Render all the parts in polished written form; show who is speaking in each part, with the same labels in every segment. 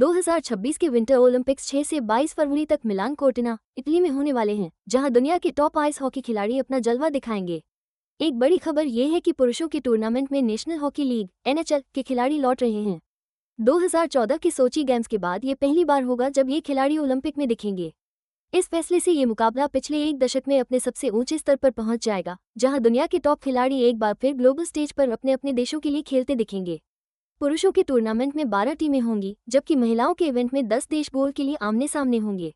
Speaker 1: 2026 के winter Olympics 6 से 22 फरवरी तक मिलान कोर्टिना, इटली में होने वाले हैं, जहां दुनिया के टॉप आइस हॉकी खिलाड़ी अपना जलवा दिखाएंगे। एक बड़ी खबर ये है कि पुरुषों के टूर्नामेंट में नेशनल हॉकी लीग (NHL) के खिलाड़ी लौट रहे हैं। 2014 के सोची गेम्स के बाद ये पहली बार होगा जब ये खिलाड़ी ओलंपिक में दिखेंगे। इस फैसले से ये मुकाबला पिछले एक दशक में अपने सबसे ऊंचे स्तर पर पहुंच जाएगा, जहां दुनिया के टॉप खिलाड़ी एक बार फिर ग्लोबल स्टेज पर अपने अपने देशों के लिए खेलते दिखेंगे। पुरुषों के टूर्नामेंट में 12 टीमें होंगी, जबकि महिलाओं के इवेंट में 10 देश गोल के लिए आमने सामने होंगे।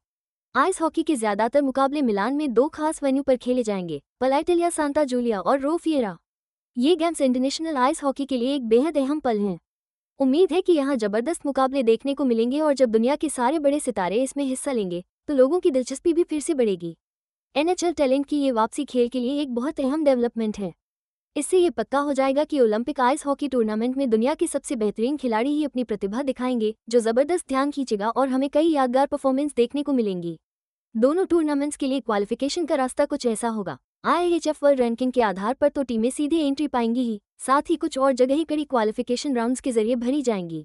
Speaker 1: आइस हॉकी के ज्यादातर मुकाबले मिलान में दो खास वेन्यू पर खेले जाएंगे, पलाइटलिया सांता जूलिया और रो फिएरा। ये गेम्स इंटरनेशनल आइस हॉकी के लिए एक बेहद अहम पल हैं। उम्मीद है कि यहाँ जबरदस्त मुकाबले देखने को मिलेंगे और जब दुनिया के सारे बड़े सितारे इसमें हिस्सा लेंगे तो लोगों की दिलचस्पी भी फिर से बढ़ेगी। NHL टैलेंट की ये वापसी खेल के लिए एक बहुत अहम डेवलपमेंट है। इससे ये पक्का हो जाएगा कि ओलंपिक आइस हॉकी टूर्नामेंट में दुनिया के सबसे बेहतरीन खिलाड़ी ही अपनी प्रतिभा दिखाएंगे, जो जबरदस्त ध्यान खींचेगा और हमें कई यादगार परफॉर्मेंस देखने को मिलेंगी। दोनों टूर्नामेंट्स के लिए क्वालिफिकेशन का रास्ता कुछ ऐसा होगा। IIHF वर्ल्ड रैंकिंग के आधार पर तो टीमें सीधे एंट्री पाएंगी ही, साथ ही कुछ और जगह कड़ी क्वालिफिकेशन राउंड्स के जरिए भरी जाएंगी।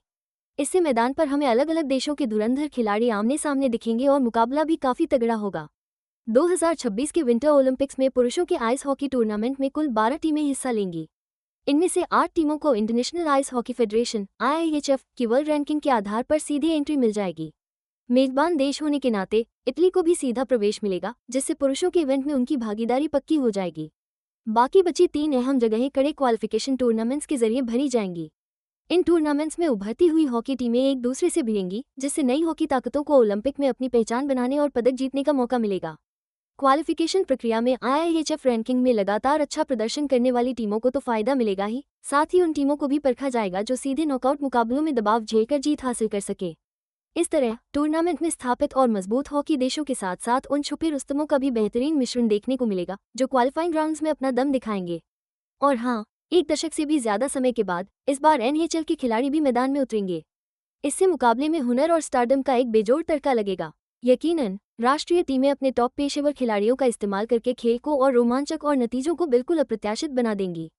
Speaker 1: इससे मैदान पर हमें अलग अलग देशों के धुरंधर खिलाड़ी आमने सामने दिखेंगे और मुकाबला भी काफी तगड़ा होगा। 2026 के विंटर ओलंपिक्स में पुरुषों के आइस हॉकी टूर्नामेंट में कुल 12 टीमें हिस्सा लेंगी। इनमें से 8 टीमों को international ice hockey federation (IIHF) की वर्ल्ड रैंकिंग के आधार पर सीधे एंट्री मिल जाएगी। मेजबान देश होने के नाते इटली को भी सीधा प्रवेश मिलेगा, जिससे पुरुषों के इवेंट में उनकी भागीदारी पक्की हो जाएगी। बाकी बची 3 अहम जगहें कड़े क्वालिफिकेशन टूर्नामेंट्स के जरिए भरी जाएंगी। इन टूर्नामेंट्स में उभरती हुई हॉकी टीमें एक दूसरे से भिड़ेंगी, जिससे नई हॉकी ताकतों को ओलंपिक में अपनी पहचान बनाने और पदक जीतने का मौका मिलेगा। क्वालिफिकेशन प्रक्रिया में IIHF रैंकिंग में लगातार अच्छा प्रदर्शन करने वाली टीमों को तो फायदा मिलेगा ही, साथ ही उन टीमों को भी परखा जाएगा जो सीधे नॉकआउट मुकाबलों में दबाव झेलकर जीत हासिल कर सके। इस तरह टूर्नामेंट में स्थापित और मजबूत हॉकी देशों के साथ साथ उन छुपे रुस्तमों का भी बेहतरीन मिश्रण देखने को मिलेगा, जो क्वालिफाइंग राउंड्स में अपना दम दिखाएंगे। और हाँ, एक दशक से भी ज्यादा समय के बाद इस बार NHL के खिलाड़ी भी मैदान में उतरेंगे। इससे मुकाबले में हुनर और स्टारडम का एक बेजोड़ तड़का लगेगा। यकीनन राष्ट्रीय टीमें अपने टॉप पेशेवर खिलाड़ियों का इस्तेमाल करके खेल को और रोमांचक और नतीजों को बिल्कुल अप्रत्याशित बना देंगी।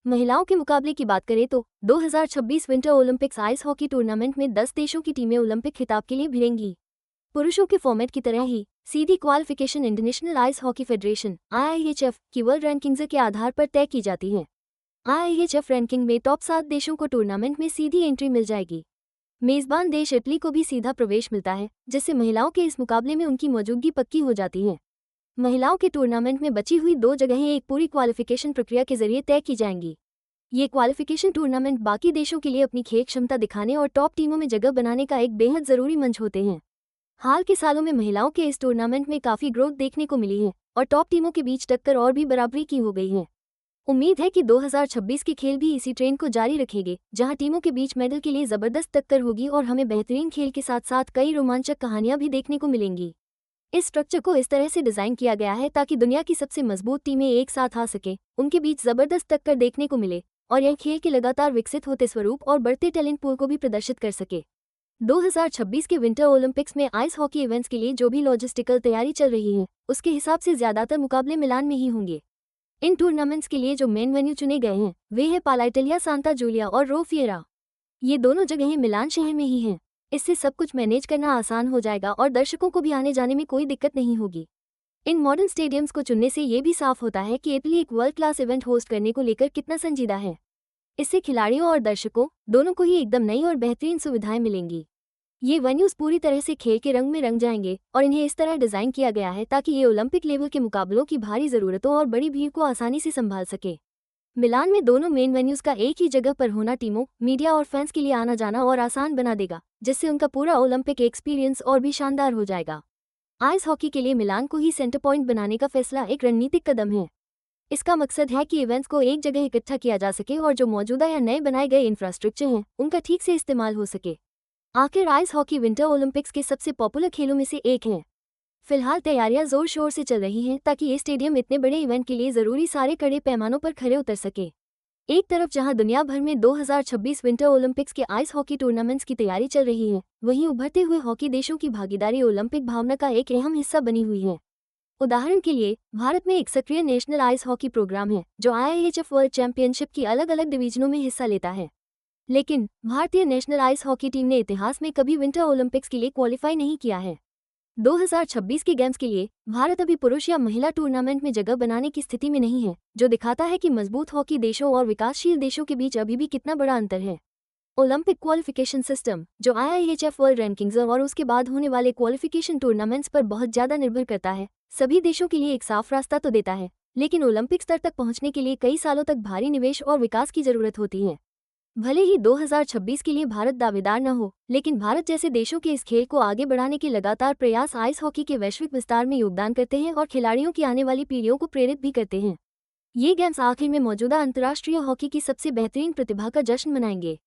Speaker 1: महिलाओं के मुकाबले की बात करें तो 2026 winter Olympics ice hockey tournament में 10 देशों की टीमें ओलंपिक खिताब के लिए भिड़ेंगी। पुरुषों के फॉर्मेट की तरह ही सीधी qualification international ice hockey federation (IIHF) की वर्ल्ड रैंकिंग्स के आधार पर तय की जाती है। IIHF रैंकिंग में टॉप 7 देशों को टूर्नामेंट में सीधी एंट्री मिल जाएगी। मेजबान देश इटली को भी सीधा प्रवेश मिलता है, जिससे महिलाओं के इस मुकाबले में उनकी मौजूदगी पक्की हो जाती है। महिलाओं के टूर्नामेंट में बची हुई 2 जगहें एक पूरी क्वालिफिकेशन प्रक्रिया के जरिए तय की जाएंगी। ये क्वालिफिकेशन टूर्नामेंट बाकी देशों के लिए अपनी खेल क्षमता दिखाने और टॉप टीमों में जगह बनाने का एक बेहद जरूरी मंच होते हैं। हाल के सालों में महिलाओं के इस टूर्नामेंट में काफी ग्रोथ देखने को मिली है और टॉप टीमों के बीच टक्कर और भी बराबरी की हो गई है। उम्मीद है कि 2026 के खेल भी इसी ट्रेंड को जारी रखेंगे, जहां टीमों के बीच मेडल के लिए जबरदस्त टक्कर होगी और हमें बेहतरीन खेल के साथ साथ कई रोमांचक कहानियां भी देखने को मिलेंगी। इस स्ट्रक्चर को इस तरह से डिजाइन किया गया है ताकि दुनिया की सबसे मजबूत टीमें एक साथ आ सके, उनके बीच जबरदस्त टक्कर देखने को मिले और यह खेल के लगातार विकसित होते स्वरूप और बढ़ते टैलेंट पूल को भी प्रदर्शित कर सके। 2026 के विंटर ओलंपिक्स में आइस हॉकी इवेंट्स के लिए जो भी लॉजिस्टिकल तैयारी चल रही है, उसके हिसाब से ज्यादातर मुकाबले मिलान में ही होंगे। इन टूर्नामेंट्स के लिए जो मेन वेन्यू चुने गए हैं वे हैं पलाइटलिया सांता जूलिया और रो फिएरा। ये दोनों जगहें मिलान शहर में ही हैं। इससे सब कुछ मैनेज करना आसान हो जाएगा और दर्शकों को भी आने जाने में कोई दिक्कत नहीं होगी। इन मॉडर्न स्टेडियम्स को चुनने से ये भी साफ होता है कि इटली एक वर्ल्ड क्लास इवेंट होस्ट करने को लेकर कितना संजीदा है। इससे खिलाड़ियों और दर्शकों दोनों को ही एकदम नई और बेहतरीन सुविधाएं मिलेंगी। ये वेन्यूज पूरी तरह से खेल के रंग में रंग जाएंगे और इन्हें इस तरह डिजाइन किया गया है ताकि ये ओलंपिक लेवल के मुकाबलों की भारी जरूरतों और बड़ी भीड़ को आसानी से संभाल सके। मिलान में दोनों मेन वेन्यूज का एक ही जगह पर होना टीमों, मीडिया और फैंस के लिए आना जाना और आसान बना देगा, जिससे उनका पूरा ओलंपिक एक्सपीरियंस और भी शानदार हो जाएगा। आइस हॉकी के लिए मिलान को ही सेंटर पॉइंट बनाने का फैसला एक रणनीतिक कदम है। इसका मकसद है कि इवेंट्स को एक जगह इकट्ठा किया जा सके और जो मौजूदा या नए बनाए गए इंफ्रास्ट्रक्चर हैं उनका ठीक से इस्तेमाल हो सके। आखिर आइस हॉकी विंटर ओलंपिक्स के सबसे पॉपुलर खेलों में से एक है। फिलहाल तैयारियां जोर शोर से चल रही हैं ताकि ये स्टेडियम इतने बड़े इवेंट के लिए जरूरी सारे कड़े पैमानों पर खरे उतर सके। एक तरफ जहां दुनिया भर में 2026 विंटर ओलंपिक्स के आइस हॉकी टूर्नामेंट्स की तैयारी चल रही है, वहीं उभरते हुए हॉकी देशों की भागीदारी ओलंपिक भावना का एक अहम हिस्सा बनी हुई है। उदाहरण के लिए भारत में एक सक्रिय नेशनल आइस हॉकी प्रोग्राम है जो IIHF वर्ल्ड चैंपियनशिप की अलग अलग डिवीजनों में हिस्सा लेता है। लेकिन भारतीय नेशनल आइस हॉकी टीम ने इतिहास में कभी विंटर ओलंपिक्स के लिए क्वालिफाई नहीं किया है। 2026 के गेम्स के लिए भारत अभी पुरुष या महिला टूर्नामेंट में जगह बनाने की स्थिति में नहीं है, जो दिखाता है कि मजबूत हॉकी देशों और विकासशील देशों के बीच अभी भी कितना बड़ा अंतर है। ओलंपिक क्वालिफिकेशन सिस्टम, जो IIHF वर्ल्ड रैंकिंग्स और उसके बाद होने वाले क्वालिफिकेशन टूर्नामेंट्स पर बहुत ज़्यादा निर्भर करता है, सभी देशों के लिए एक साफ रास्ता तो देता है, लेकिन ओलंपिक स्तर तक पहुंचने के लिए कई सालों तक भारी निवेश और विकास की जरूरत होती है। भले ही 2026 के लिए भारत दावेदार न हो, लेकिन भारत जैसे देशों के इस खेल को आगे बढ़ाने के लगातार प्रयास आइस हॉकी के वैश्विक विस्तार में योगदान करते हैं और खिलाड़ियों की आने वाली पीढ़ियों को प्रेरित भी करते हैं। ये गेम्स आखिर में मौजूदा अंतर्राष्ट्रीय हॉकी की सबसे बेहतरीन प्रतिभा का जश्न मनाएंगे।